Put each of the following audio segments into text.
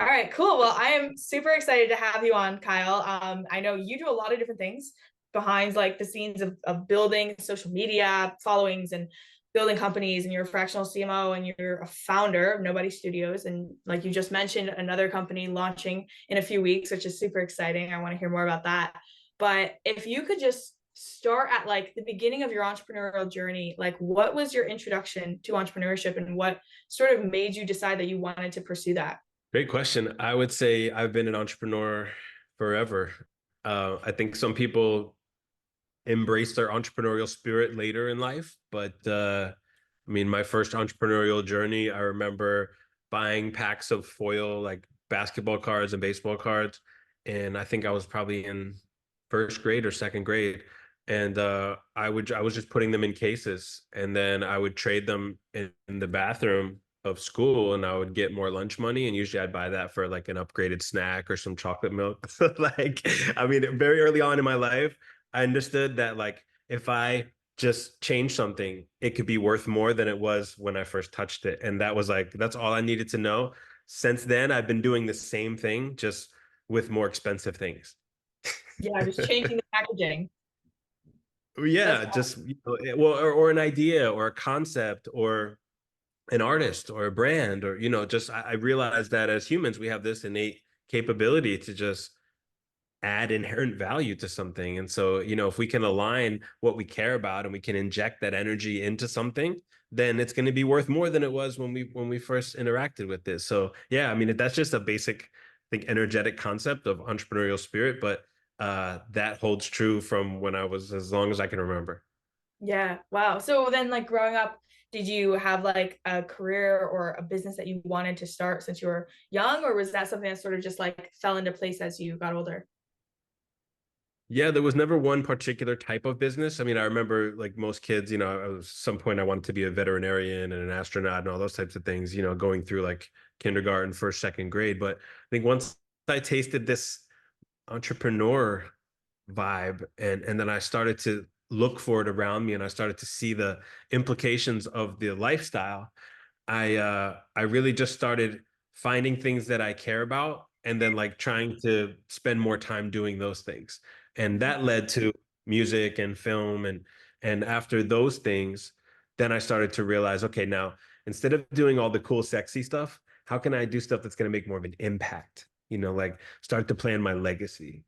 All right, cool. Well, I am super excited to have you on, Kyle. I know you do a lot of different things behind like the scenes of building social media followings and building companies, and you're a fractional CMO and you're a founder of Nobody Studios. And like you just mentioned, another company launching in a few weeks, which is super exciting. I want to hear more about that. But if you could just start at like the beginning of your entrepreneurial journey, like what was your introduction to entrepreneurship and what sort of made you decide that you wanted to pursue that? Great question. I would say I've been an entrepreneur forever. I think some people embrace their entrepreneurial spirit later in life, but I mean, my first entrepreneurial journey, I remember buying packs of foil, like basketball cards and baseball cards, and I think I was probably in first grade or second grade, and I was just putting them in cases, and then I would trade them in the bathroom of school, and I would get more lunch money, and usually I'd buy that for like an upgraded snack or some chocolate milk. Like, I mean, very early on in my life, I understood that like if I just change something, it could be worth more than it was when I first touched it. And that was like, that's all I needed to know. Since then, I've been doing the same thing, just with more expensive things. Yeah, just changing the packaging. That's Yeah, just well, or an idea or a concept or an artist or a brand or just I realized that as humans we have this innate capability to just add inherent value to something. And so, if we can align what we care about and we can inject that energy into something, then it's going to be worth more than it was when we first interacted with this. So, yeah, I mean, that's just a basic, I think, energetic concept of entrepreneurial spirit, but that holds true from when I was as long as I can remember. yeah. Wow. So then like growing up, did you have like a career or a business that you wanted to start since you were young, or was that something that sort of just like fell into place as you got older? Yeah, there was never one particular type of business. I mean, I remember like most kids, at some point I wanted to be a veterinarian and an astronaut and all those types of things, going through like kindergarten, first, second grade. But I think once I tasted this entrepreneur vibe and then I started to look for it around me and I started to see the implications of the lifestyle, I really just started finding things that I care about and then like trying to spend more time doing those things. And that led to music and film and after those things, then I started to realize, okay, now instead of doing all the cool, sexy stuff, how can I do stuff that's going to make more of an impact? Like start to plan my legacy.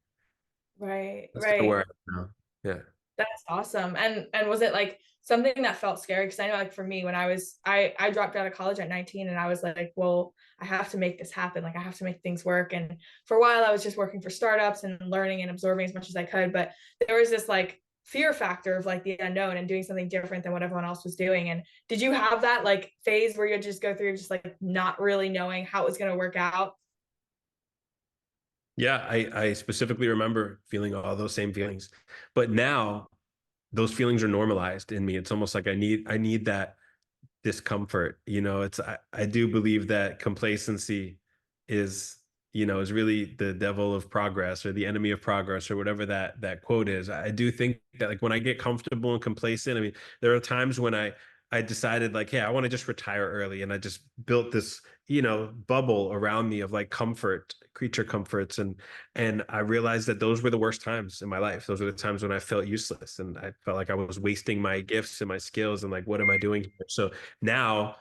Right, That's kind of where right. I am now. Yeah. That's awesome. And was it like something that felt scary? Because I know like for me, when I dropped out of college at 19 and I was like, well, I have to make this happen. Like I have to make things work. And for a while I was just working for startups and learning and absorbing as much as I could. But there was this like fear factor of like the unknown and doing something different than what everyone else was doing. And did you have that like phase where you just go through just like not really knowing how it was going to work out? Yeah, I specifically remember feeling all those same feelings. But now those feelings are normalized in me. It's almost like I need that discomfort. I do believe that complacency is, is really the devil of progress or the enemy of progress or whatever that quote is. I do think that like when I get comfortable and complacent, I mean, there are times when I decided like, hey, I want to just retire early. And I just built this, bubble around me of like comfort, creature comforts. And I realized that those were the worst times in my life. Those were the times when I felt useless and I felt like I was wasting my gifts and my skills and like, what am I doing here? So now,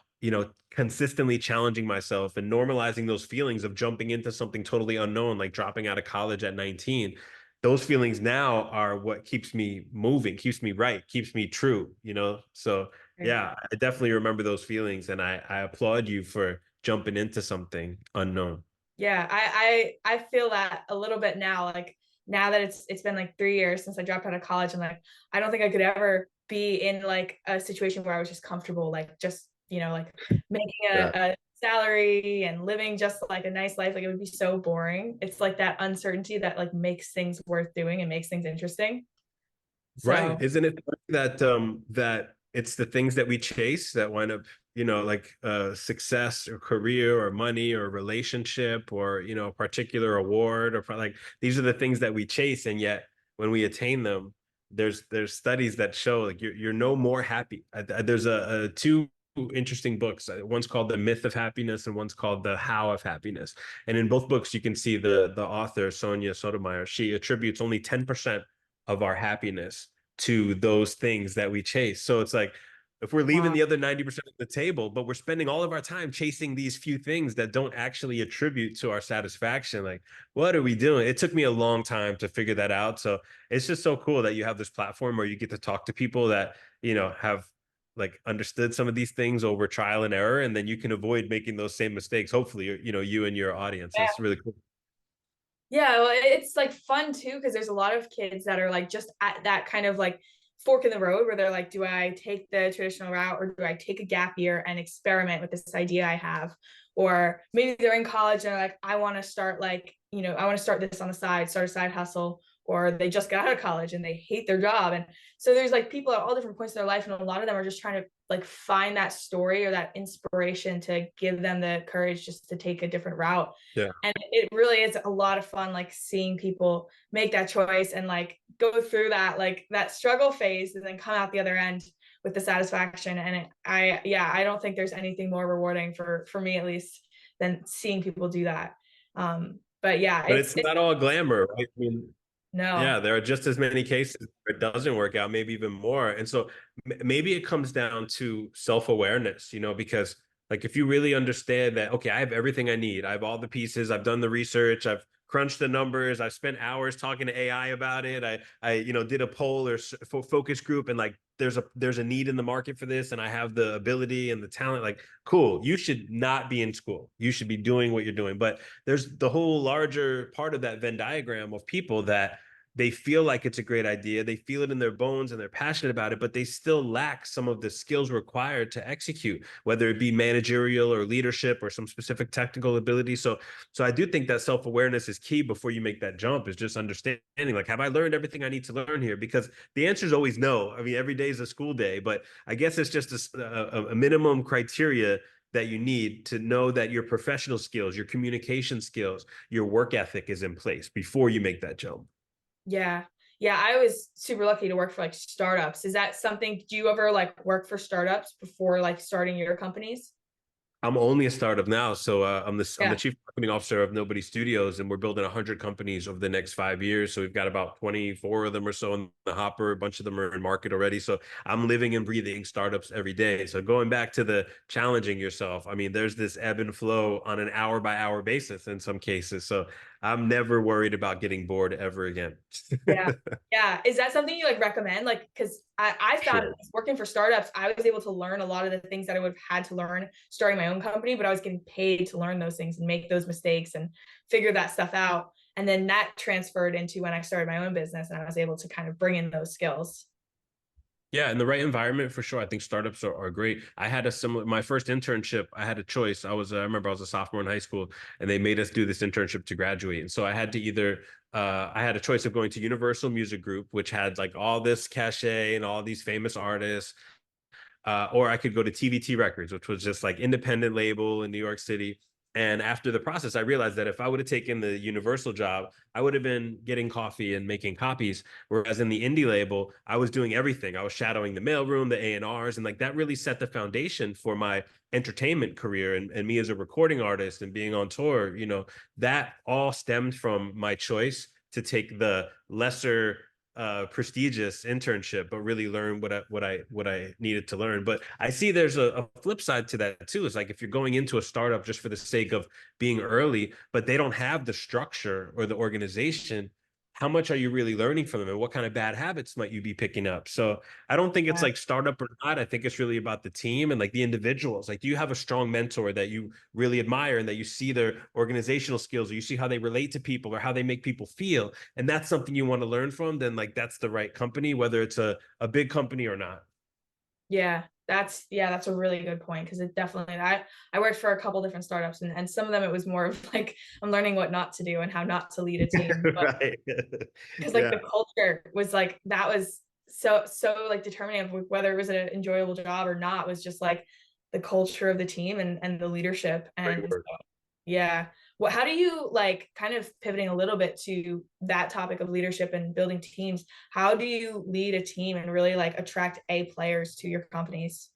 consistently challenging myself and normalizing those feelings of jumping into something totally unknown, like dropping out of college at 19, those feelings now are what keeps me moving, keeps me right, keeps me true. So yeah, I definitely remember those feelings and I applaud you for jumping into something unknown. Yeah, I feel that a little bit now. Like now that it's been like 3 years since I dropped out of college, and like I don't think I could ever be in like a situation where I was just comfortable, like just like making Yeah. a salary and living just like a nice life. Like it would be so boring. It's like that uncertainty that like makes things worth doing and makes things interesting. Right. So Isn't it that it's the things that we chase that wind up, like success or career or money or relationship or, a particular award or like these are the things that we chase. And yet when we attain them, there's studies that show like you're no more happy. There's a two interesting books. One's called The Myth of Happiness and one's called The How of Happiness. And in both books, you can see the author, Sonia Sotomayor, she attributes only 10% of our happiness to those things that we chase. So it's like, if we're leaving Wow. the other 90% of the table, but we're spending all of our time chasing these few things that don't actually attribute to our satisfaction, like, what are we doing? It took me a long time to figure that out. So it's just so cool that you have this platform where you get to talk to people that, have like understood some of these things over trial and error, and then you can avoid making those same mistakes. Hopefully, you and your audience. It's really cool. Yeah, well, it's like fun too because there's a lot of kids that are like just at that kind of like fork in the road where they're like, do I take the traditional route or do I take a gap year and experiment with this idea I have? Or maybe they're in college and they're like, I want to start like, I want to start this on the side, start a side hustle, or they just got out of college and they hate their job. And so there's like people at all different points in their life, and a lot of them are just trying to like find that story or that inspiration to give them the courage just to take a different route. Yeah. And it really is a lot of fun, like seeing people make that choice and like go through that, like that struggle phase and then come out the other end with the satisfaction. And I don't think there's anything more rewarding for me, at least, than seeing people do that. But yeah, But it's, it's not all glamour, right? I mean, no. yeah, there are just as many cases where it doesn't work out, maybe even more. And so maybe it comes down to self-awareness, because like if you really understand that, okay, I have everything I need. I have all the pieces. I've done the research. I've crunched the numbers. I've spent hours talking to AI about it. I did a poll or focus group, and like there's a need in the market for this, and I have the ability and the talent. Like, cool. You should not be in school. You should be doing what you're doing. But there's the whole larger part of that Venn diagram of people that they feel like it's a great idea. They feel it in their bones and they're passionate about it, but they still lack some of the skills required to execute, whether it be managerial or leadership or some specific technical ability. So I do think that self-awareness is key before you make that jump, is just understanding, like, have I learned everything I need to learn here? Because the answer is always no. I mean, every day is a school day, but I guess it's just a minimum criteria that you need to know that your professional skills, your communication skills, your work ethic is in place before you make that jump. Yeah. Yeah, I was super lucky to work for like startups. Is that something, do you ever like work for startups before like starting your companies? I'm only a startup now, so I'm the Yeah. chief marketing officer of Nobody Studios, and we're building 100 companies over the next 5 years. So we've got about 24 of them or so in the hopper. A bunch of them are in market already. So I'm living and breathing startups every day. So going back to the challenging yourself, I mean, there's this ebb and flow on an hour by hour basis in some cases. So I'm never worried about getting bored ever again. Yeah. Yeah. Is that something you like recommend? Like, because I found Sure. working for startups, I was able to learn a lot of the things that I would have had to learn starting my own company, but I was getting paid to learn those things and make those mistakes and figure that stuff out. And then that transferred into when I started my own business and I was able to kind of bring in those skills. Yeah, in the right environment for sure. I think startups are great. I had a similar, my first internship, I had a choice. I remember I was a sophomore in high school and they made us do this internship to graduate. And so I had to I had a choice of going to Universal Music Group, which had like all this cachet and all these famous artists, or I could go to TVT Records, which was just like independent label in New York City. And after the process, I realized that if I would have taken the Universal job, I would have been getting coffee and making copies. Whereas in the indie label, I was doing everything. I was shadowing the mailroom, the A&Rs, and like that really set the foundation for my entertainment career and me as a recording artist and being on tour. That all stemmed from my choice to take the lesser prestigious internship, but really learn what I needed to learn. But I see there's a flip side to that too. It's like if you're going into a startup just for the sake of being early, but they don't have the structure or the organization, how much are you really learning from them, and what kind of bad habits might you be picking up? So I don't think it's Yeah. like startup or not. I think it's really about the team and like the individuals. Like, do you have a strong mentor that you really admire and that you see their organizational skills, or you see how they relate to people or how they make people feel, and that's something you want to learn from? Then like that's the right company, whether it's a big company or not. That's a really good point because it definitely I worked for a couple different startups and some of them it was more of like I'm learning what not to do and how not to lead a team. But Right. because like Yeah. the culture was like that was so like determining of whether it was an enjoyable job or not was just like the culture of the team and the leadership. Great And word. yeah. Well, how do you like kind of pivoting a little bit to that topic of leadership and building teams? How do you lead a team and really like attract A players to your companies?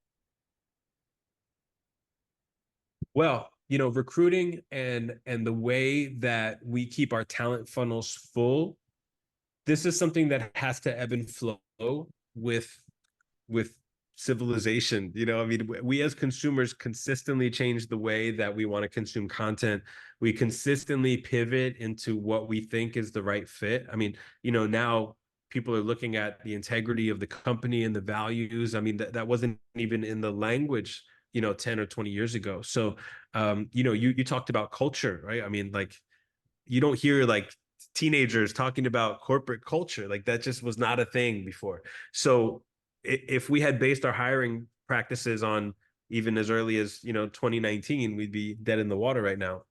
Well, recruiting and the way that we keep our talent funnels full, this is something that has to ebb and flow with with civilization. I mean, we as consumers consistently change the way that we want to consume content. We consistently pivot into what we think is the right fit. I mean, now people are looking at the integrity of the company and the values. I mean, that wasn't even in the language 10 or 20 years ago. So you talked about culture, right? I mean, like, you don't hear like teenagers talking about corporate culture. Like, that just was not a thing before. So if we had based our hiring practices on even as early as 2019, we'd be dead in the water right now.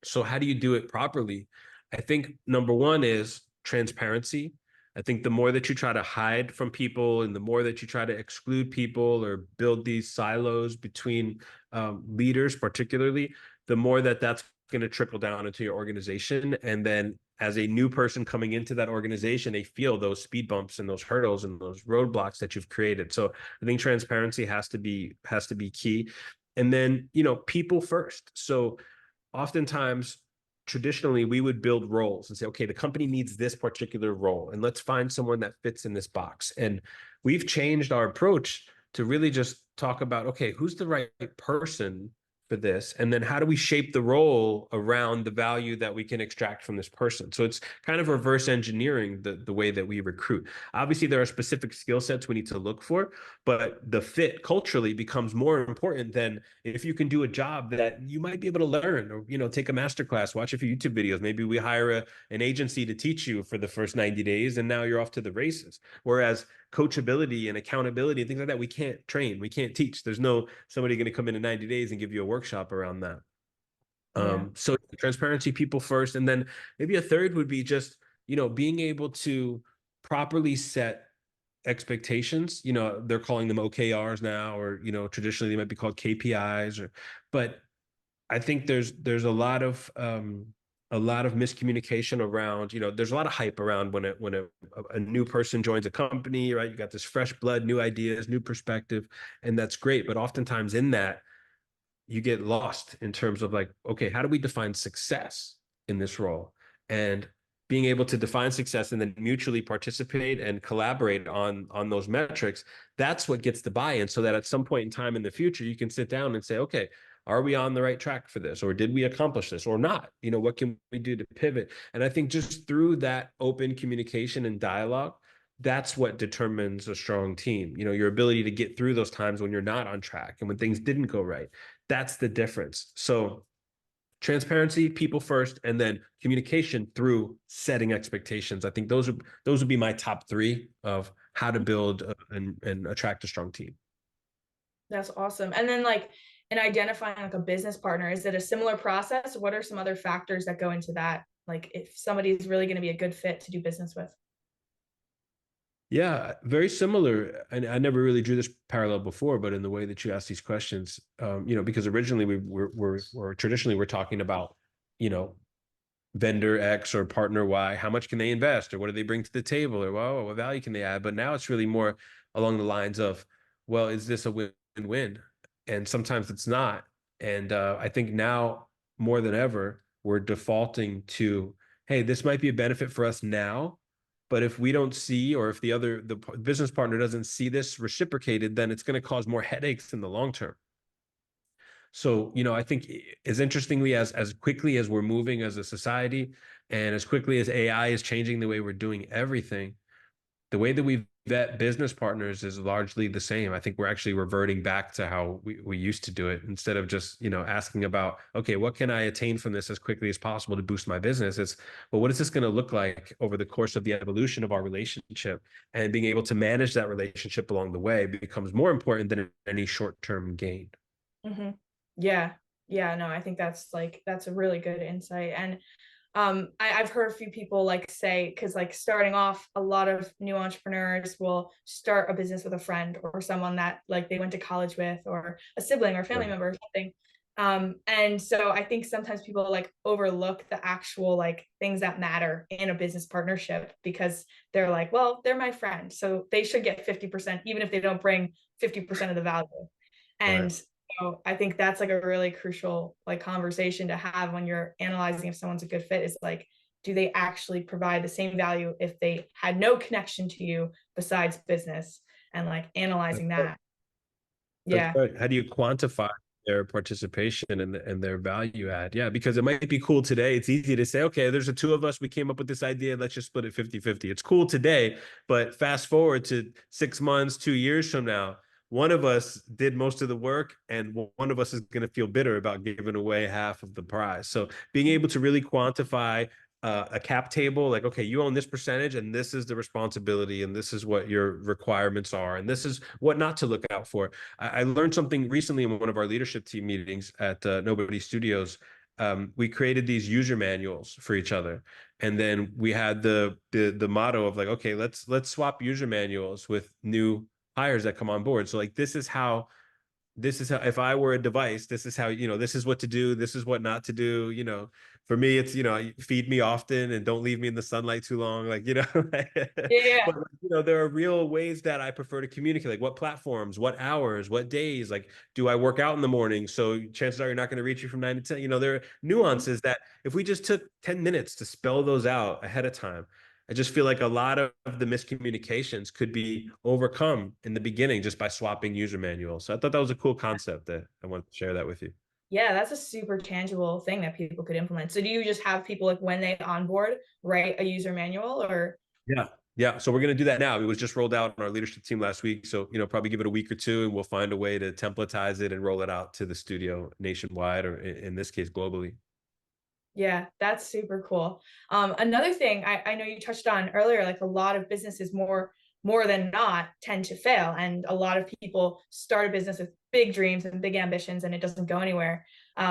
So how do you do it properly? I think number one is transparency. I think the more that you try to hide from people and the more that you try to exclude people or build these silos between leaders, particularly, the more that that's going to trickle down into your organization. And then as a new person coming into that organization, they feel those speed bumps and those hurdles and those roadblocks that you've created. So I think transparency has to be key. And then, people first. So oftentimes, traditionally, we would build roles and say, okay, the company needs this particular role, and let's find someone that fits in this box. And we've changed our approach to really just talk about, okay, who's the right person for this? And then how do we shape the role around the value that we can extract from this person? So it's kind of reverse engineering the way that we recruit. Obviously, there are specific skill sets we need to look for, but the fit culturally becomes more important than if you can do a job that you might be able to learn, or take a master class, watch a few YouTube videos. Maybe we hire an agency to teach you for the first 90 days and now you're off to the races. Whereas coachability and accountability and things like that, we can't train, we can't teach. There's no somebody going to come in 90 days and give you a workshop around that. Yeah. So transparency, people first, and then maybe a third would be just being able to properly set expectations. They're calling them OKRs now, or traditionally they might be called KPIs, but I think there's a lot of miscommunication around. There's a lot of hype around when a new person joins a company, right? You got this fresh blood, new ideas, new perspective, and that's great. But oftentimes in that, you get lost in terms of like, okay, how do we define success in this role? And being able to define success and then mutually participate and collaborate on those metrics, that's what gets the buy-in, so that at some point in time in the future, you can sit down and say, okay, are we on the right track for this? Or did we accomplish this or not? What can we do to pivot? And I think just through that open communication and dialogue, that's what determines a strong team. Your ability to get through those times when you're not on track and when things didn't go right. That's the difference. So transparency, people first, and then communication through setting expectations. I think those would be my top three of how to build and attract a strong team. That's awesome. And then like in identifying like a business partner, is it a similar process? What are some other factors that go into that? Like if somebody is really going to be a good fit to do business with? Yeah, very similar. And I never really drew this parallel before, but in the way that you ask these questions, because originally we're traditionally we're talking about, you know, vendor X or partner Y, how much can they invest, or what do they bring to the table, or well, what value can they add? But now it's really more along the lines of, well, is this a win-win? And sometimes it's not. And I think now more than ever, we're defaulting to, hey, this might be a benefit for us now, but if we don't see, or if the business partner doesn't see this reciprocated, then it's going to cause more headaches in the long term. So, I think as interestingly as quickly as we're moving as a society, and as quickly as AI is changing the way we're doing everything, the way that we vet business partners is largely the same. I think we're actually reverting back to how we used to do it, instead of just, asking about, okay, what can I attain from this as quickly as possible to boost my business? It's, well, what is this going to look like over the course of the evolution of our relationship? And being able to manage that relationship along the way becomes more important than any short-term gain. Mm-hmm. Yeah. Yeah. No, I think that's a really good insight. And I've heard a few people like say, because like starting off, a lot of new entrepreneurs will start a business with a friend or someone that like they went to college with, or a sibling or family Right. member or something. And so I think sometimes people like overlook the actual like things that matter in a business partnership, because they're like, well, they're my friend, so they should get 50%, even if they don't bring 50% of the value. Right. And So I think that's like a really crucial like conversation to have when you're analyzing if someone's a good fit, is like, do they actually provide the same value if they had no connection to you besides business, and like That's analyzing right. that. That's Yeah. right. How do you quantify their participation and their value add? Yeah, because it might be cool today. It's easy to say, okay, there's the two of us. We came up with this idea. Let's just split it 50-50. It's cool today, but fast forward to 6 months, 2 years from now, one of us did most of the work and one of us is going to feel bitter about giving away half of the prize. So being able to really quantify a cap table, like, okay, you own this percentage and this is the responsibility and this is what your requirements are and this is what not to look out for. I learned something recently in one of our leadership team meetings at Nobody Studios. We created these user manuals for each other, and then we had the motto of like, okay, let's swap user manuals with new hires that come on board. So like, this is how, if I were a device, this is how, this is what to do, this is what not to do. For me, it's, feed me often and don't leave me in the sunlight too long, like, Yeah. but there are real ways that I prefer to communicate, like what platforms, what hours, what days, like, do I work out in the morning? So chances are you're not going to reach you from 9 to 10. There are nuances that if we just took 10 minutes to spell those out ahead of time, I just feel like a lot of the miscommunications could be overcome in the beginning just by swapping user manuals. So I thought that was a cool concept that I wanted to share that with you. Yeah, that's a super tangible thing that people could implement. So do you just have people like when they onboard write a user manual, or? Yeah. Yeah. So we're going to do that now. It was just rolled out on our leadership team last week. So, probably give it a week or two and we'll find a way to templatize it and roll it out to the studio nationwide, or in this case, globally. Yeah, that's super cool. Another thing I know you touched on earlier, like a lot of businesses more than not tend to fail. And a lot of people start a business with big dreams and big ambitions and it doesn't go anywhere.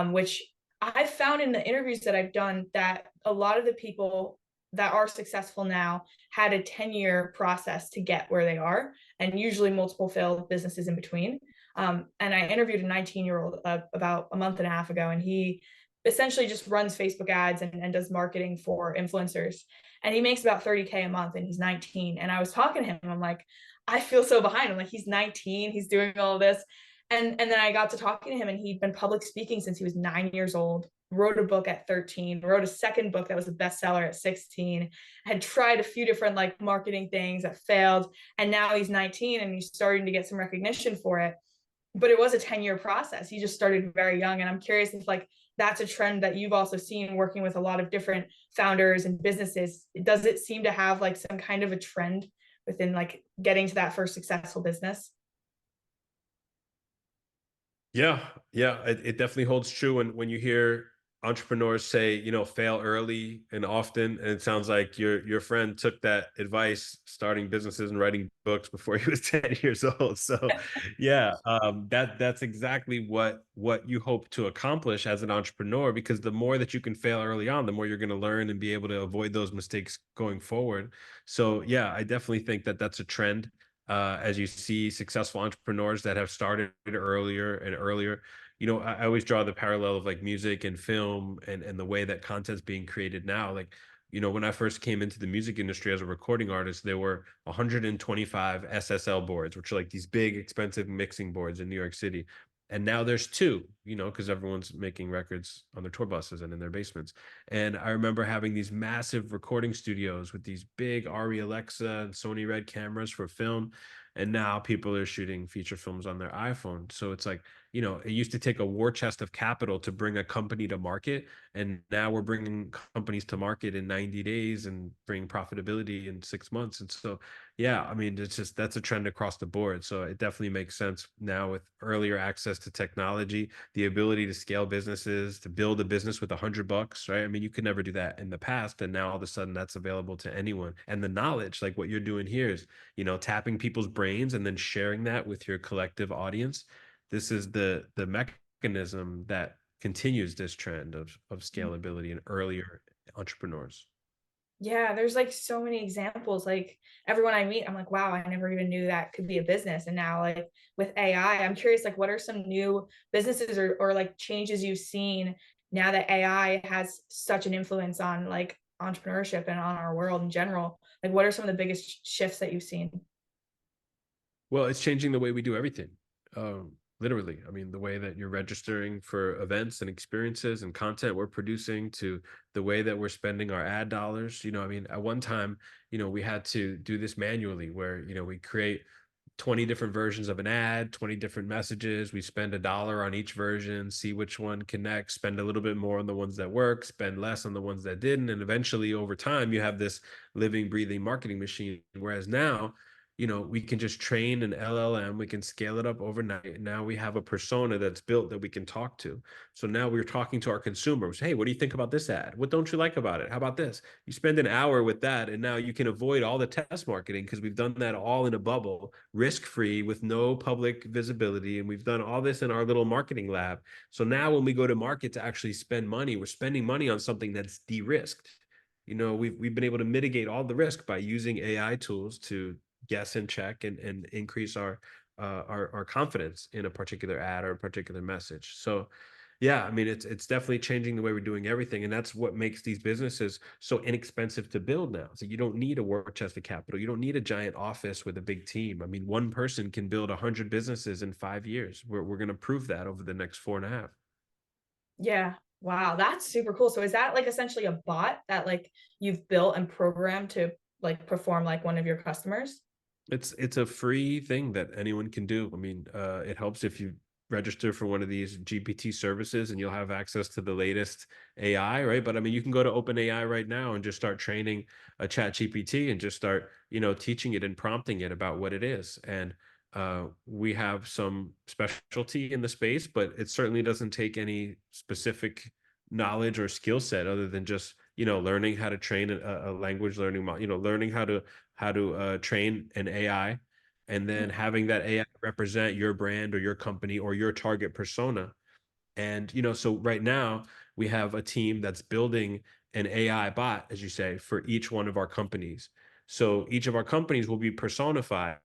Which I've found in the interviews that I've done that a lot of the people that are successful now had a 10-year process to get where they are, and usually multiple failed businesses in between. And I interviewed a 19-year-old about a month and a half ago, and he essentially just runs Facebook ads and does marketing for influencers. And he makes about 30K a month and he's 19. And I was talking to him, and I'm like, I feel so behind. I'm like, he's 19, he's doing all of this. And then I got to talking to him, and he'd been public speaking since he was 9 years old, wrote a book at 13, wrote a second book that was a bestseller at 16, had tried a few different like marketing things that failed. And now he's 19 and he's starting to get some recognition for it. But it was a 10-year process. He just started very young. And I'm curious if like that's a trend that you've also seen working with a lot of different founders and businesses. Does it seem to have like some kind of a trend within like getting to that first successful business? Yeah, yeah, it definitely holds true. And when you hear entrepreneurs say, fail early and often, and it sounds like your friend took that advice, starting businesses and writing books before he was 10 years old. So, yeah, that's exactly what you hope to accomplish as an entrepreneur, because the more that you can fail early on, the more you're going to learn and be able to avoid those mistakes going forward. So, yeah, I definitely think that that's a trend, as you see successful entrepreneurs that have started earlier and earlier. I always draw the parallel of like music and film and the way that content's being created now. Like, when I first came into the music industry as a recording artist, there were 125 SSL boards, which are like these big, expensive mixing boards in New York City. And now there's two, because everyone's making records on their tour buses and in their basements. And I remember having these massive recording studios with these big Arri Alexa and Sony Red cameras for film. And now people are shooting feature films on their iPhone. So it's like, it used to take a war chest of capital to bring a company to market. And now we're bringing companies to market in 90 days and bringing profitability in 6 months. And so, yeah, I mean, that's a trend across the board. So it definitely makes sense now with earlier access to technology, the ability to scale businesses, to build a business with $100, right? I mean, you could never do that in the past, and now all of a sudden that's available to anyone. And the knowledge, like what you're doing here, is, tapping people's brains and then sharing that with your collective audience. This is the mechanism that continues this trend of scalability and earlier entrepreneurs. Yeah, there's like so many examples. Like everyone I meet, I'm like, wow, I never even knew that could be a business. And now, like with AI, I'm curious, like, what are some new businesses or like changes you've seen now that AI has such an influence on like entrepreneurship and on our world in general? Like, what are some of the biggest shifts that you've seen? Well, it's changing the way we do everything. literally. I mean, the way that you're registering for events and experiences and content we're producing, to the way that we're spending our ad dollars. I mean, at one time, we had to do this manually where, we create 20 different versions of an ad, 20 different messages. We spend $1 on each version, see which one connects, spend a little bit more on the ones that work, spend less on the ones that didn't. And eventually, over time, you have this living, breathing marketing machine. Whereas now, we can just train an LLM, we can scale it up overnight. Now we have a persona that's built that we can talk to. So now we're talking to our consumers. Hey, what do you think about this ad? What don't you like about it? How about this? You spend an hour with that, and now you can avoid all the test marketing because we've done that all in a bubble, risk-free, with no public visibility. And we've done all this in our little marketing lab. So now when we go to market to actually spend money, we're spending money on something that's de-risked. We've been able to mitigate all the risk by using AI tools to guess and check and increase our confidence in a particular ad or a particular message. So yeah, I mean, it's definitely changing the way we're doing everything, and that's what makes these businesses so inexpensive to build now. So you don't need a war chest of capital, you don't need a giant office with a big team. I mean, one person can build 100 businesses in 5 years. We're going to prove that over the next 4.5. Yeah. Wow, that's super cool. So is that like essentially a bot that like you've built and programmed to like perform like one of your customers? It's a free thing that anyone can do. I mean, it helps if you register for one of these GPT services, and you'll have access to the latest AI, right? But I mean, you can go to OpenAI right now and just start training a chat GPT and just start, teaching it and prompting it about what it is. And we have some specialty in the space, but it certainly doesn't take any specific knowledge or skill set other than just, learning how to train a language learning model, learning how to train an AI, and then having that AI represent your brand or your company or your target persona. And so right now we have a team that's building an AI bot, as you say, for each one of our companies. So each of our companies will be personified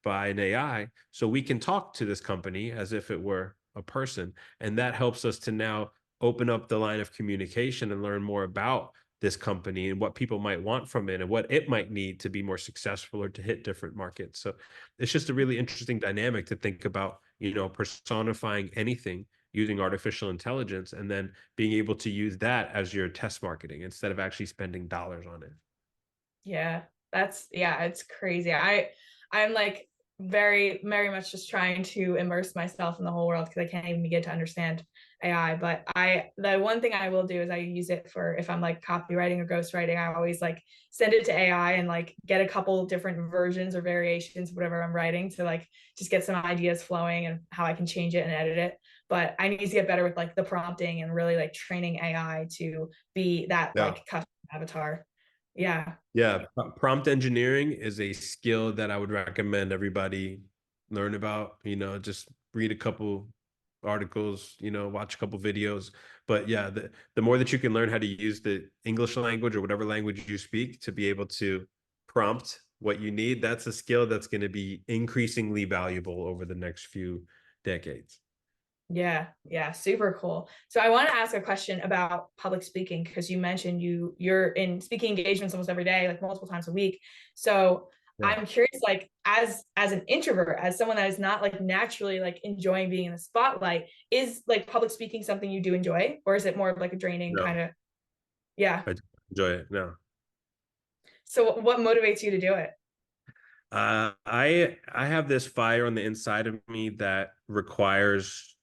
by an AI, so we can talk to this company as if it were a person, and that helps us to now open up the line of communication and learn more about this company and what people might want from it and what it might need to be more successful or to hit different markets. So it's just a really interesting dynamic to think about, personifying anything using artificial intelligence, and then being able to use that as your test marketing instead of actually spending dollars on it. Yeah, it's crazy. I'm like very much just trying to immerse myself in the whole world because I can't even begin to understand AI. But the one thing I will do is I use it for if I'm like copywriting or ghostwriting, I always like send it to AI and like get a couple different versions or variations of whatever I'm writing to like just get some ideas flowing and how I can change it and edit it. But I need to get better with like the prompting and really like training AI to be that Yeah. like custom avatar. Yeah. Yeah, prompt engineering is a skill that I would recommend everybody learn about. Just read a couple articles, watch a couple videos. But yeah, the more that you can learn how to use the English language or whatever language you speak to be able to prompt what you need, that's a skill that's going to be increasingly valuable over the next few decades. Yeah, super cool. So I want to ask a question about public speaking because you mentioned you're in speaking engagements almost every day, like multiple times a week. So Yeah. I'm curious, like as an introvert, as someone that is not like naturally like enjoying being in the spotlight, is like public speaking something you do enjoy, or is it more of like a draining kind No, of? Yeah. I enjoy it. No. So what motivates you to do it? I have this fire on the inside of me that requires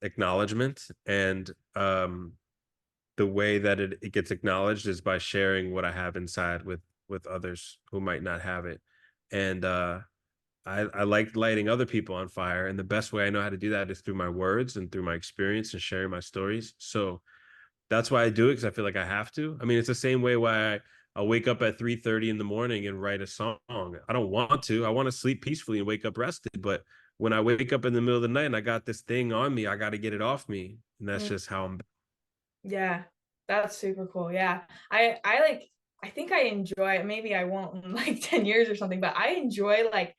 acknowledgement, and the way that it gets acknowledged is by sharing what I have inside with others who might not have it. And I like lighting other people on fire, and the best way I know how to do that is through my words and through my experience and sharing my stories. So that's why I do it, because I feel like I have to. I mean, it's the same way why I'll wake up at 3:30 in the morning and write a song. I don't want to. I want to sleep peacefully and wake up rested. But when I wake up in the middle of the night and I got this thing on me, I got to get it off me. And that's Mm. just how I'm. Yeah, that's super cool. Yeah. I like I think I enjoy maybe I won't in like 10 years or something, but I enjoy like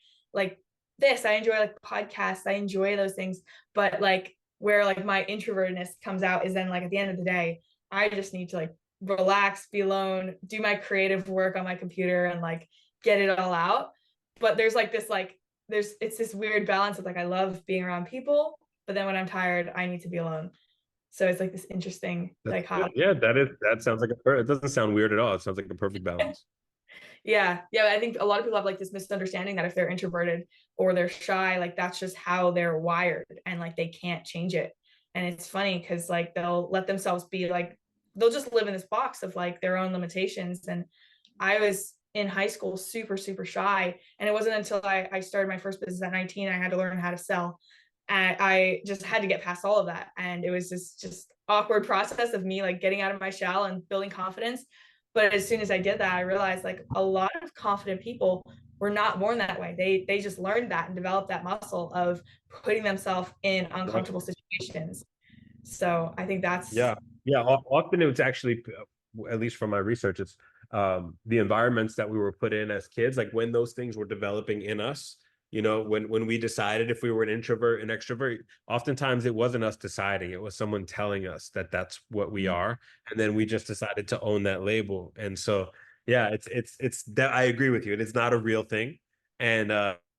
this. I enjoy like podcasts. I enjoy those things. But like where like my introvertedness comes out is then like at the end of the day, I just need to like relax, be alone, do my creative work on my computer and like get it all out. But there's like this like it's this weird balance of like I love being around people, but then when I'm tired, I need to be alone. So it's like this interesting That's good. dichotomy. Yeah, that sounds like it doesn't sound weird at all. It sounds like a perfect balance. Yeah. Yeah. I think a lot of people have like this misunderstanding that if they're introverted or they're shy, like that's just how they're wired and like they can't change it. And it's funny because like they'll let themselves be like, they'll just live in this box of like their own limitations. And I was in high school super, super shy. And it wasn't until I started my first business at 19, I had to learn how to sell. And I just had to get past all of that. And it was this just awkward process of me like getting out of my shell and building confidence. But as soon as I did that, I realized like a lot of confident people were not born that way. They just learned that and developed that muscle of putting themselves in Yeah. uncomfortable situations. So I think that's Yeah. Yeah. Often it's actually, at least from my research, it's the environments that we were put in as kids, like when those things were developing in us, when we decided if we were an introvert, an extrovert, oftentimes it wasn't us deciding, it was someone telling us that that's what we are. And then we just decided to own that label. And so, yeah, it's that I agree with you. It is not a real thing. And,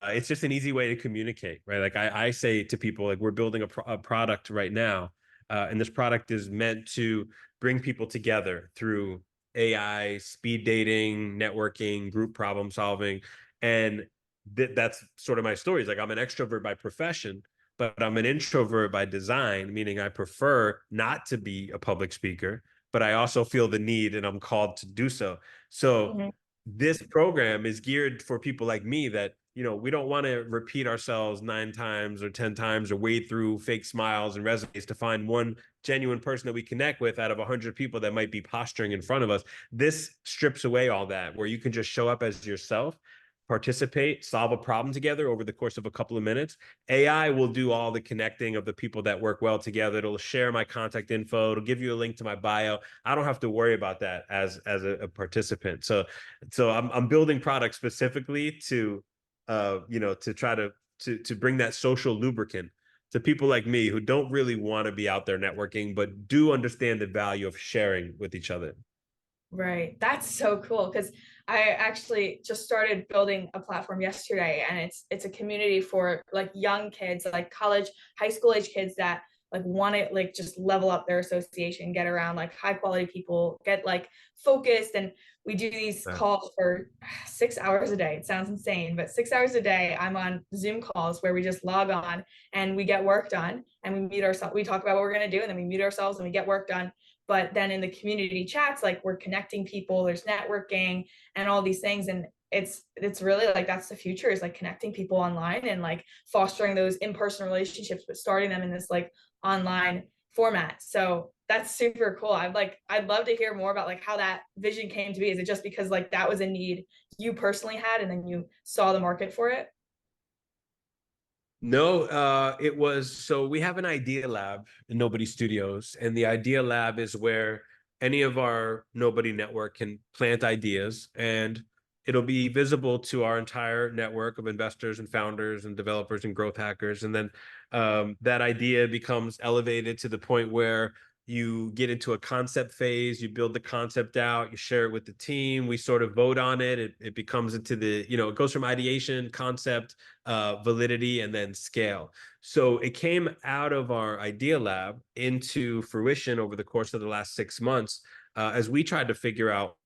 it's just an easy way to communicate, right? Like I say to people, like we're building a product right now, and this product is meant to bring people together through AI, speed dating, networking, group problem solving. And that's sort of my story. Is like I'm an extrovert by profession, but I'm an introvert by design, meaning I prefer not to be a public speaker, but I also feel the need and I'm called to do so. So Mhm. this program is geared for people like me that we don't want to repeat ourselves 9 times or 10 times or wade through fake smiles and resumes to find one genuine person that we connect with out of 100 people that might be posturing in front of us. This strips away all that, where you can just show up as yourself, participate, solve a problem together over the course of a couple of minutes. AI will do all the connecting of the people that work well together. It'll share my contact info. It'll give you a link to my bio. I don't have to worry about that as a participant. So I'm building products specifically to try to bring that social lubricant to people like me who don't really want to be out there networking, but do understand the value of sharing with each other. Right. That's so cool because I actually just started building a platform yesterday and it's a community for like young kids, like college, high school age kids that like want to like just level up their association, get around like high quality people, get like focused. And we do these Yeah. calls for 6 hours a day. It sounds insane, but 6 hours a day, I'm on Zoom calls where we just log on and we get work done and we meet ourselves. We talk about what we're going to do and then we meet ourselves and we get work done. But then in the community chats, like we're connecting people, there's networking and all these things. And it's really like that's the future, is like connecting people online and like fostering those in-person relationships, but starting them in this like online format. So that's super cool. I'd love to hear more about like how that vision came to be. Is it just because like that was a need you personally had and then you saw the market for it? No, it was so we have an idea lab in Nobody Studios, and the idea lab is where any of our Nobody network can plant ideas, and it'll be visible to our entire network of investors and founders and developers and growth hackers. And then that idea becomes elevated to the point where you get into a concept phase, you build the concept out, you share it with the team, we sort of vote on it. It becomes into it goes from ideation, concept, validity, and then scale. So it came out of our idea lab into fruition over the course of the last 6 months, as we tried to figure out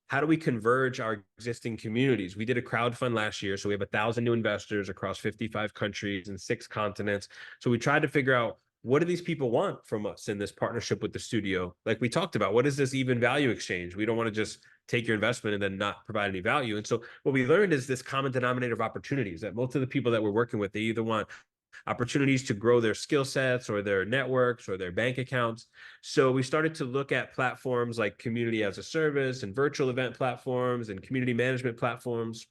how do we converge our existing communities. We did a crowd fund last year, so we have 1,000 new investors across 55 countries and 6 continents. So we tried to figure out, what do these people want from us in this partnership with the studio? Like we talked about, what is this even value exchange? We don't want to just take your investment and then not provide any value. And so what we learned is this common denominator of opportunities, that most of the people that we're working with, they either want opportunities to grow their skill sets or their networks or their bank accounts. So we started to look at platforms like community as a service and virtual event platforms and community management platforms.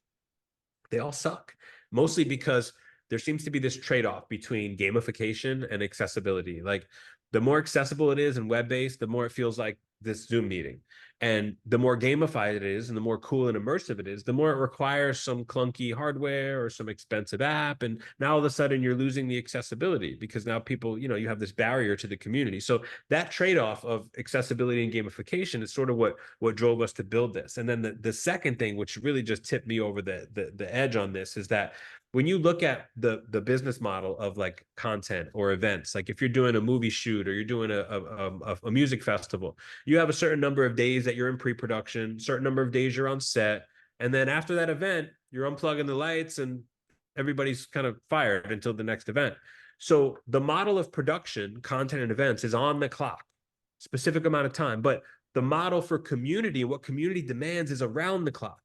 They all suck, mostly because there seems to be this trade-off between gamification and accessibility. Like the more accessible it is and web-based, the more it feels like this Zoom meeting. And the more gamified it is and the more cool and immersive it is, the more it requires some clunky hardware or some expensive app. And now all of a sudden you're losing the accessibility because now people, you have this barrier to the community. So that trade-off of accessibility and gamification is sort of what drove us to build this. And then the second thing, which really just tipped me over the edge on this, is that when you look at the business model of like content or events, like if you're doing a movie shoot or you're doing a music festival, you have a certain number of days that you're in pre-production, certain number of days you're on set, and then after that event, you're unplugging the lights and everybody's kind of fired until the next event. So the model of production, content, and events is on the clock, specific amount of time. But the model for community, what community demands, is around the clock.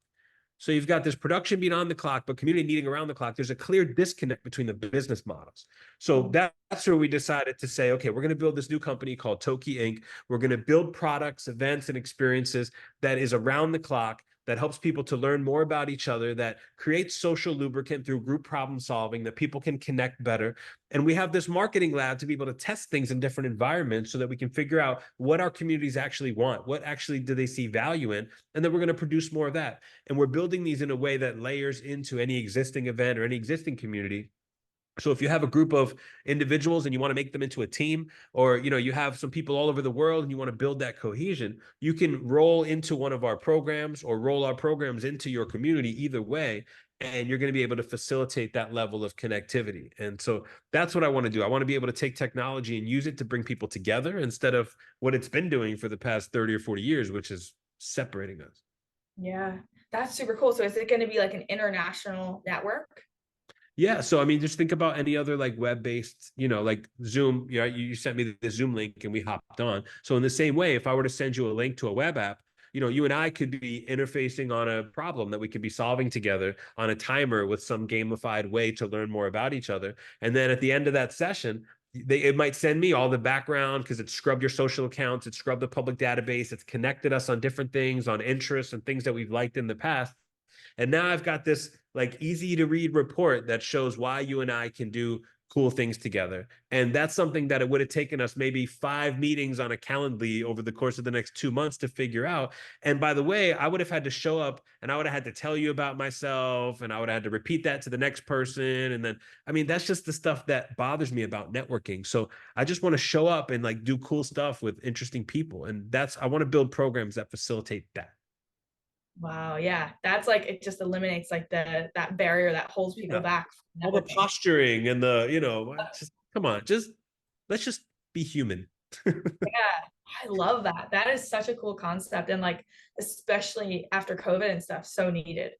So you've got this production being on the clock, but community needing around the clock. There's a clear disconnect between the business models. So that's where we decided to say, okay, we're going to build this new company called Toki Inc. We're going to build products, events, and experiences that is around the clock, that helps people to learn more about each other, that creates social lubricant through group problem solving, that people can connect better. And we have this marketing lab to be able to test things in different environments so that we can figure out what our communities actually want, what actually do they see value in, and then we're going to produce more of that. And we're building these in a way that layers into any existing event or any existing community. So if you have a group of individuals and you want to make them into a team, or you have some people all over the world and you want to build that cohesion, you can roll into one of our programs or roll our programs into your community either way, and you're going to be able to facilitate that level of connectivity. And so that's what I want to do. I want to be able to take technology and use it to bring people together instead of what it's been doing for the past 30 or 40 years, which is separating us. Yeah, that's super cool. So is it going to be like an international network? Yeah. So, I mean, just think about any other like web-based, like Zoom. You sent me the Zoom link and we hopped on. So in the same way, if I were to send you a link to a web app, you and I could be interfacing on a problem that we could be solving together on a timer with some gamified way to learn more about each other. And then at the end of that session, it might send me all the background because it's scrubbed your social accounts, it's scrubbed the public database, it's connected us on different things, on interests and things that we've liked in the past. And now I've got this like easy to read report that shows why you and I can do cool things together. And that's something that it would have taken us maybe 5 meetings on a Calendly over the course of the next 2 months to figure out. And by the way, I would have had to show up and I would have had to tell you about myself and I would have had to repeat that to the next person. And then, I mean, that's just the stuff that bothers me about networking. So I just want to show up and like do cool stuff with interesting people. And I want to build programs that facilitate that. Wow, yeah, that's like it just eliminates like that barrier that holds people Yeah. back All from the networking. posturing and just come on, let's just be human. Yeah, I love that. That is such a cool concept, and like especially after COVID and stuff, so needed.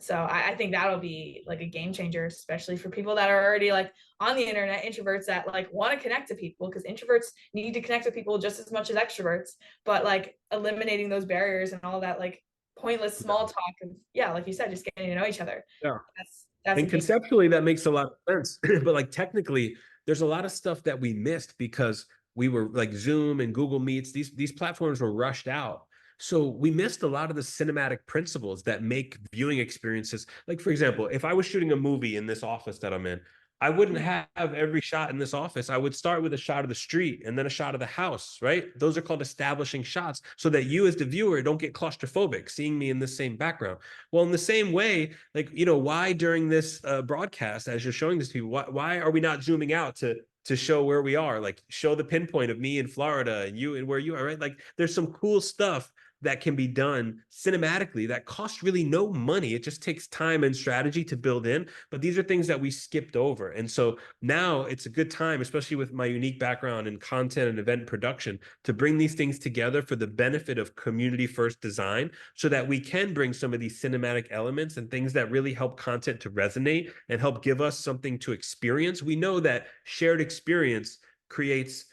So I think that'll be like a game changer, especially for people that are already like on the internet, introverts that like want to connect to people, because introverts need to connect with people just as much as extroverts, but like eliminating those barriers and all that like pointless small talk and yeah, like you said, just getting to know each other. Yeah. That's a And game. conceptually, that makes a lot of sense. But like technically, there's a lot of stuff that we missed because we were like Zoom and Google Meets, these platforms were rushed out. So we missed a lot of the cinematic principles that make viewing experiences. Like, for example, if I was shooting a movie in this office that I'm in, I wouldn't have every shot in this office. I would start with a shot of the street and then a shot of the house, right? Those are called establishing shots so that you as the viewer don't get claustrophobic seeing me in the same background. Well, in the same way, like, why during this broadcast, as you're showing this to people, why are we not zooming out to show where we are, like show the pinpoint of me in Florida and you and where you are, right? Like there's some cool stuff that can be done cinematically that costs really no money. It just takes time and strategy to build in. But these are things that we skipped over. And so now it's a good time, especially with my unique background in content and event production, to bring these things together for the benefit of community first design so that we can bring some of these cinematic elements and things that really help content to resonate and help give us something to experience. We know that shared experience creates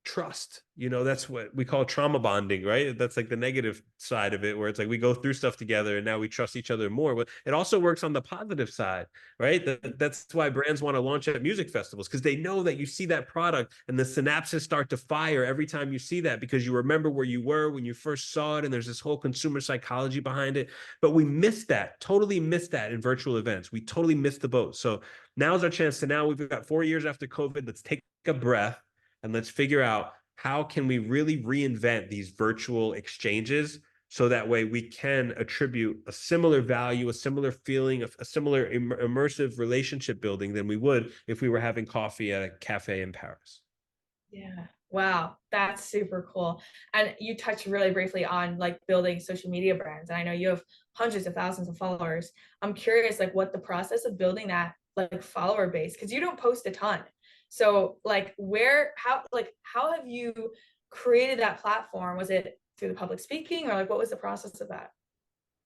trust. That's what we call trauma bonding, right? That's like the negative side of it, where it's like we go through stuff together and now we trust each other more. But it also works on the positive side, right? That's why brands want to launch at music festivals, because they know that you see that product and the synapses start to fire every time you see that, because you remember where you were when you first saw it. And there's this whole consumer psychology behind it. But we missed that, totally missed that in virtual events. We totally missed the boat. So now's our chance to, now we've got 4 years after COVID. Let's take a breath and let's figure out how can we really reinvent these virtual exchanges so that way we can attribute a similar value, a similar feeling, a similar immersive relationship building than we would if we were having coffee at a cafe in Paris. Yeah. Wow, that's super cool. And you touched really briefly on like building social media brands. And I know you have hundreds of thousands of followers. I'm curious like what the process of building that like follower base? Because you don't post a ton. So like how have you created that platform? Was it through the public speaking, or like what was the process of that?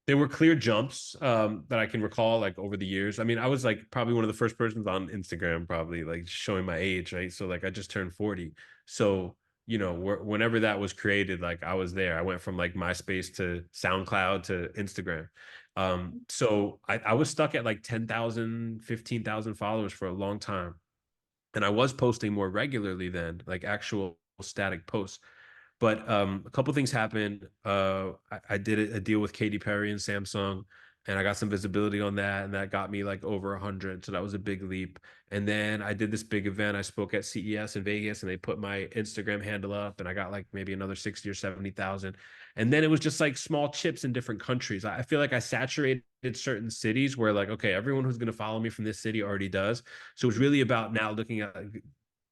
There were clear jumps that I can recall like over the years. I mean, I was like probably one of the first persons on Instagram, probably like showing my age, right? So like I just turned 40. So, you know, whenever that was created, like I was there. I went from like MySpace to SoundCloud to Instagram. So I was stuck at like 10,000, 15,000 followers for a long time. And I was posting more regularly then, like actual static posts. But a couple things happened. I did a deal with Katy Perry and Samsung, and I got some visibility on that, and that got me like over 100. So that was a big leap. And then I did this big event. I spoke at CES in Vegas, and they put my Instagram handle up, and I got like maybe another 60 or 70,000. And then it was just like small chips in different countries. I feel like I saturated certain cities where like, okay, everyone who's going to follow me from this city already does. So it was really about now looking at like,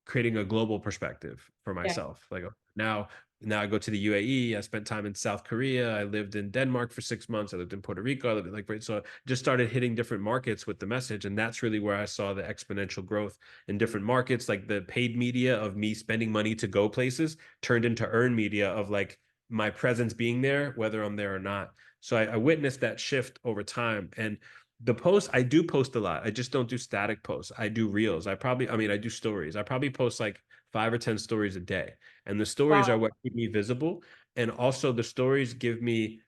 creating a global perspective for Yeah. myself. Like now I go to the UAE. I spent time in South Korea. I lived in Denmark for 6 months. I lived in Puerto Rico. I lived in like right. So I just started hitting different markets with the message. And that's really where I saw the exponential growth in different markets. Like the paid media of me spending money to go places turned into earned media of like my presence being there, whether I'm there or not. So I witnessed that shift over time. And the posts, I do post a lot. I just don't do static posts. I do reels. I mean, I do stories. I probably post like 5 or 10 stories a day. And the stories are Wow. what keep me visible. And also the stories give me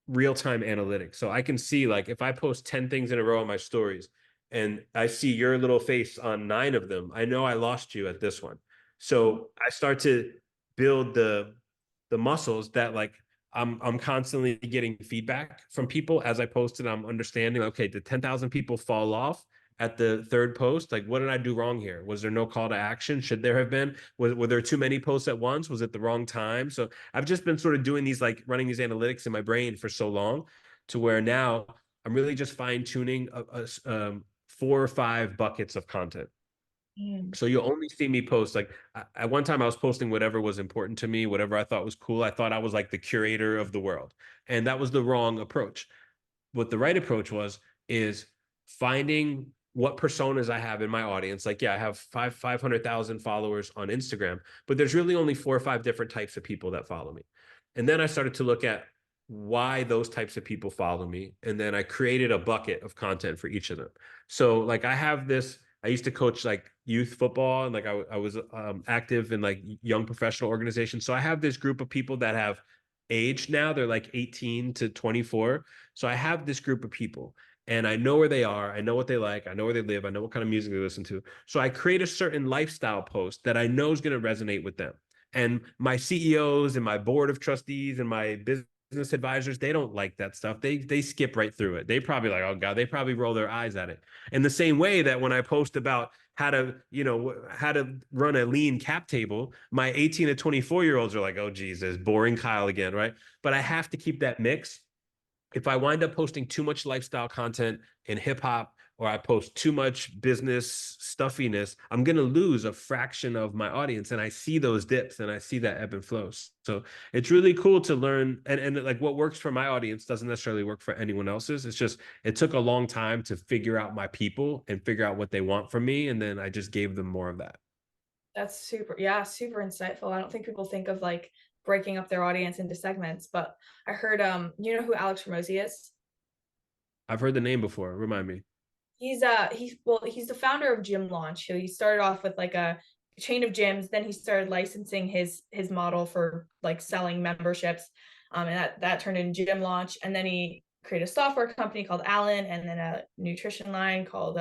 real-time analytics. So I can see like if I post 10 things in a row on my stories and I see your little face on 9 of them, I know I lost you at this one. So I start to build the muscles that like I'm constantly getting feedback from people as I post it. I'm understanding, okay, did 10,000 people fall off at the third post? Like, what did I do wrong here? Was there no call to action? Should there have been? Were there too many posts at once? Was it the wrong time? So I've just been sort of doing these, like running these analytics in my brain for so long to where now I'm really just fine tuning 4 or 5 buckets of content. Mm. So you'll only see me post like at one time I was posting whatever was important to me, whatever I thought was cool. I thought I was like the curator of the world. And that was the wrong approach. What the right approach was is finding what personas I have in my audience. Like, yeah, I have 500,000 followers on Instagram, but there's really only 4 or 5 different types of people that follow me. And then I started to look at why those types of people follow me. And then I created a bucket of content for each of them. So like I have this, I used to coach like youth football and like I was active in like young professional organizations. So I have this group of people that have aged now. They're like 18 to 24. So I have this group of people and I know where they are. I know what they like. I know where they live. I know what kind of music they listen to. So I create a certain lifestyle post that I know is going to resonate with them. And my CEOs and my board of trustees and my business advisors, they don't like that stuff. They skip right through it. They probably like, oh God, they probably roll their eyes at it. In the same way that when I post about how to run a lean cap table, my 18 to 24-year-olds are like, oh Jesus, boring Kyle again, right? But I have to keep that mix. If I wind up posting too much lifestyle content in hip hop or I post too much business stuffiness, I'm going to lose a fraction of my audience. And I see those dips and I see that ebb and flows. So it's really cool to learn. And like what works for my audience doesn't necessarily work for anyone else's. It's just, it took a long time to figure out my people and figure out what they want from me. And then I just gave them more of that. That's super, yeah, super insightful. I don't think people think of like breaking up their audience into segments, but I heard you know who Alex Ramosi is? I've heard the name before. Remind me. He's the founder of Gym Launch. He started off with like a chain of gyms, then he started licensing his model for like selling memberships. And that turned into Gym Launch. And then he created a software company called Allen and then a nutrition line called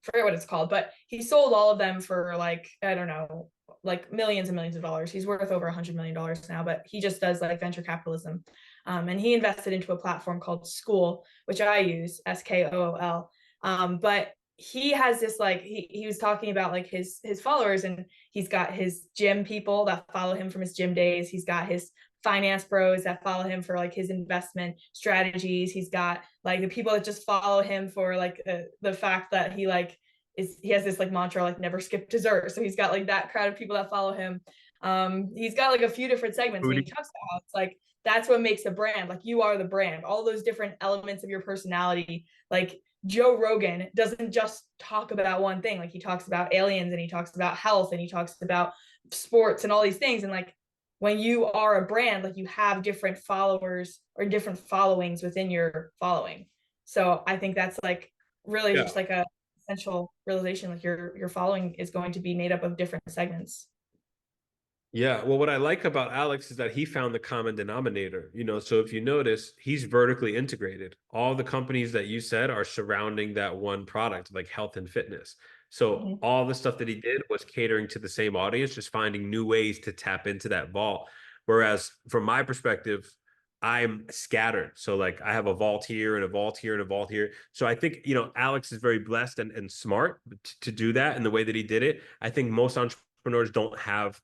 forget what it's called, but he sold all of them for like, I don't know, like millions and millions of dollars. He's worth over $100 million now, but he just does like venture capitalism. And he invested into a platform called School, which I use, Skool. But he has this like he was talking about like his followers, and he's got his gym people that follow him from his gym days. He's got his finance bros that follow him for like his investment strategies. He's got like the people that just follow him for like the fact that he has this like mantra like never skip dessert. So he's got like that crowd of people that follow him. He's got like a few different segments, and he Foodie. talks about how it's like that's what makes a brand. Like you are the brand, all those different elements of your personality. Like Joe Rogan doesn't just talk about one thing. Like he talks about aliens and he talks about health and he talks about sports and all these things. And like when you are a brand, like you have different followers or different followings within your following. So I think that's like really Yeah. just like a essential realization. Like your following is going to be made up of different segments. Yeah, well, what I like about Alex is that he found the common denominator. So if you notice, he's vertically integrated. All the companies that you said are surrounding that one product, like health and fitness. So Mm-hmm. all the stuff that he did was catering to the same audience, just finding new ways to tap into that vault. Whereas from my perspective, I'm scattered. So like I have a vault here and a vault here and a vault here. So I think, Alex is very blessed and smart to do that in the way that he did it. I think most entrepreneurs don't have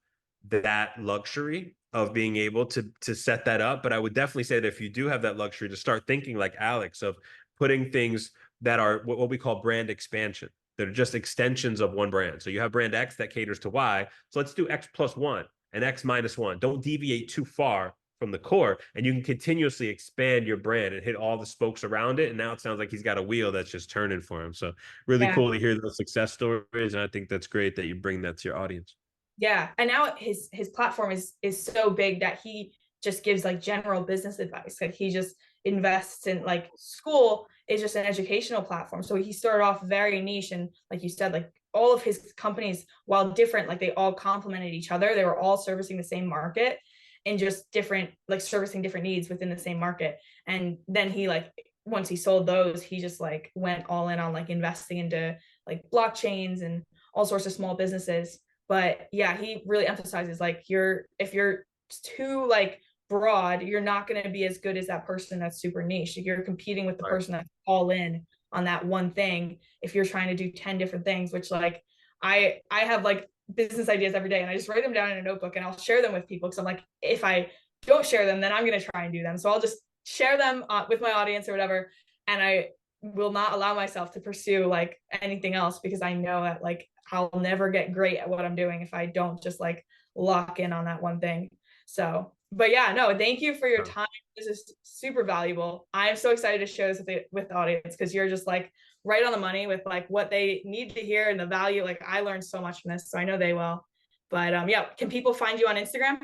that luxury of being able to set that up. But I would definitely say that if you do have that luxury, to start thinking like Alex of putting things that are what we call brand expansion. They're just extensions of one brand. So you have brand X that caters to Y. So let's do X plus one and X minus one. Don't deviate too far from the core, and you can continuously expand your brand and hit all the spokes around it. And now it sounds like he's got a wheel that's just turning for him. So really Yeah. cool to hear those success stories. And I think that's great that you bring that to your audience. Yeah. And now his platform is so big that he just gives like general business advice. Like he just invests in like school is just an educational platform. So he started off very niche and like you said, like all of his companies, while different, like they all complemented each other. They were all servicing the same market and just different, like servicing different needs within the same market. And then he like once he sold those, he just like went all in on like investing into like blockchains and all sorts of small businesses. But yeah, he really emphasizes like if you're too like broad, you're not going to be as good as that person that's super niche. You're competing with the Right. person that's all in on that one thing. If you're trying to do 10 different things, which like I have like business ideas every day and I just write them down in a notebook and I'll share them with people because I'm like, if I don't share them, then I'm going to try and do them. So I'll just share them with my audience or whatever. And I will not allow myself to pursue like anything else because I know that like I'll never get great at what I'm doing if I don't just like lock in on that one thing. So, but yeah, no, thank you for your time. This is super valuable. I am so excited to share this with the audience because you're just like right on the money with like what they need to hear and the value. Like I learned so much from this, so I know they will. But yeah, can people find you on Instagram?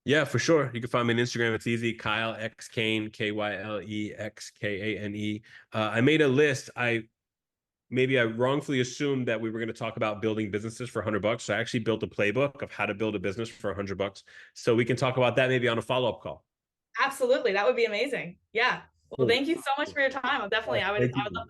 Yeah, for sure. You can find me on Instagram. It's easy. Kyle X Kane, KYLEXKANE. I made a list. I wrongfully assumed that we were going to talk about building businesses for $100. So I actually built a playbook of how to build a business for $100. So we can talk about that maybe on a follow-up call. Absolutely, that would be amazing. Yeah. Well, Cool. thank you so much for your time. All right. I would Thank love you. that.